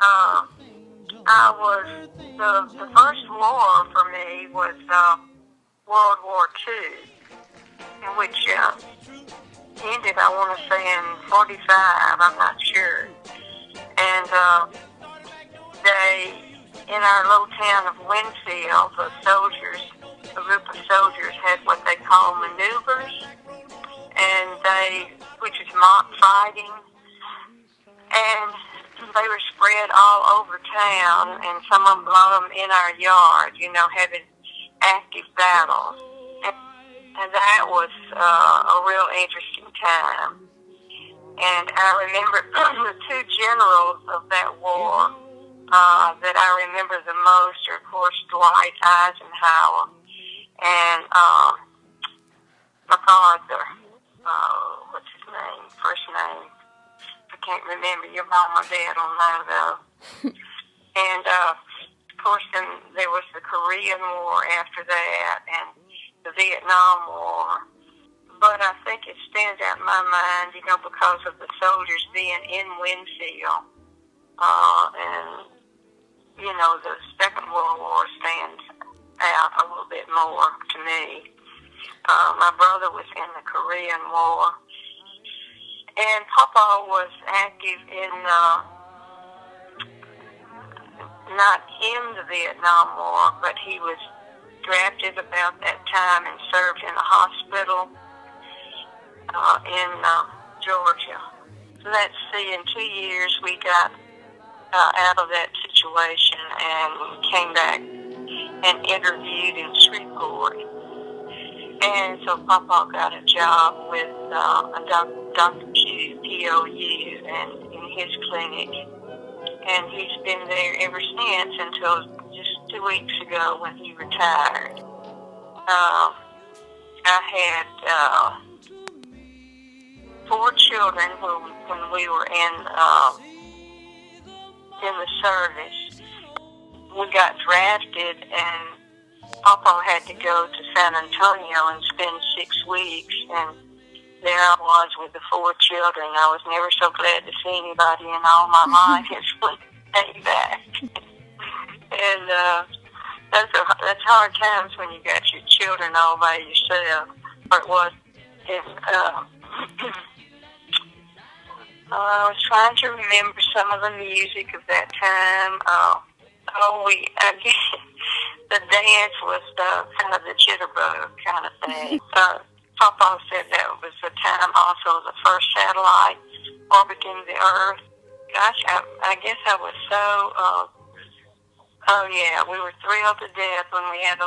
Uh, the first war for me was World War II, in which ended, I want to say, in 45, I'm not sure. And in our little town of Winfield, a group of soldiers had what they call maneuvers, which is mock fighting, and they were spread all over town, and some of them in our yard, having active battles. And that was a real interesting time. And I remember the two generals of that war that I remember the most are, of course, Dwight Eisenhower and MacArthur. What's his name? First name? I can't remember. Your mom or dad will know, though. And, of course, then there was the Korean War after that, and the Vietnam War. But I think it stands out in my mind, because of the soldiers being in Winfield. And, the Second World War stands out a little bit more to me. My brother was in the Korean War. And Papa was active in, not in the Vietnam War, but he was drafted about that time and served in a hospital in Georgia. So let's see, in 2 years we got out of that situation and came back and interviewed in Shreveport. And so Papa got a job with Dr. P.O.U. and in his clinic. And he's been there ever since until just 2 weeks ago when he retired. I had 4 children when we were in the service. We got drafted, and Papa had to go to San Antonio and spend 6 weeks, and there I was with the 4 children. I was never so glad to see anybody in all my life as when they came back. And that's hard times when you got your children all by yourself, or it was. I was trying to remember some of the music of that time. The dance was kind of the jitterbug kind of thing. Papa said that was the time also the first satellite orbiting the Earth. Gosh, I guess I was so, we were thrilled to death when we had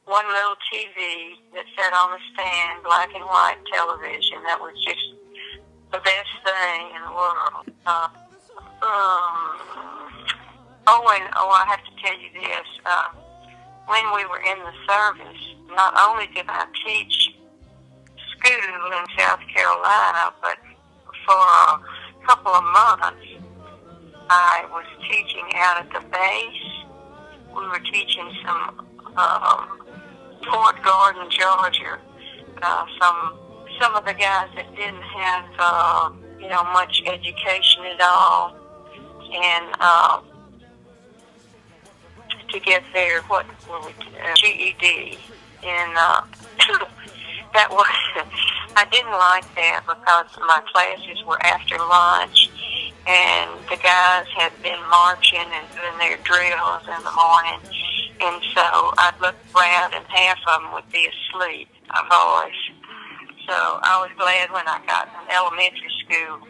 one little TV that sat on a stand, black and white television. That was just the best thing in the world. I have to tell you this. When we were in the service, not only did I teach school in South Carolina, but for a couple of months, I was teaching out at the base. We were teaching some Fort Gordon, Georgia. Some of the guys that didn't have much education at all, and to get their GED, and that was I didn't like that because my classes were after lunch, and the guys had been marching and doing their drills in the morning, and so I'd look around and half of them would be asleep, boys. So I was glad when I got an elementary school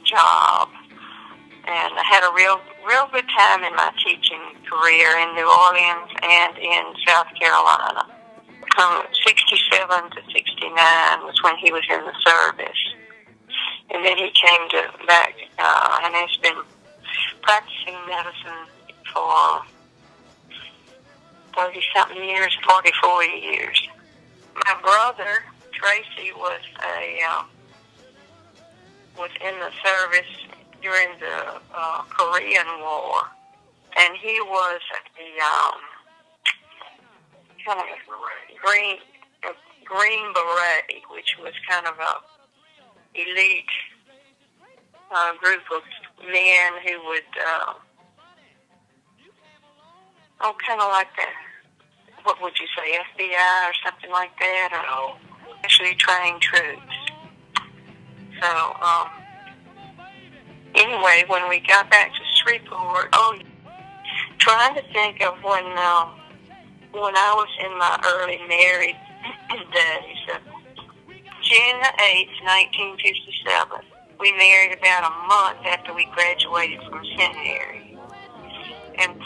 job, and I had a real good time in my teaching career in New Orleans and in South Carolina. From 67 to 69 was when he was in the service. And then he came back and has been practicing medicine for 30-something years, 44 years. My brother, Tracy, was in the service during the Korean War, and he was kind of a green beret, which was kind of a elite group of men who would, kind of like that. What would you say, FBI or something like that? Or actually trained troops. So, anyway, when we got back to Shreveport, trying to think of when I was in my early married days, June the 8th, 1957. We married about a month after we graduated from seminary. And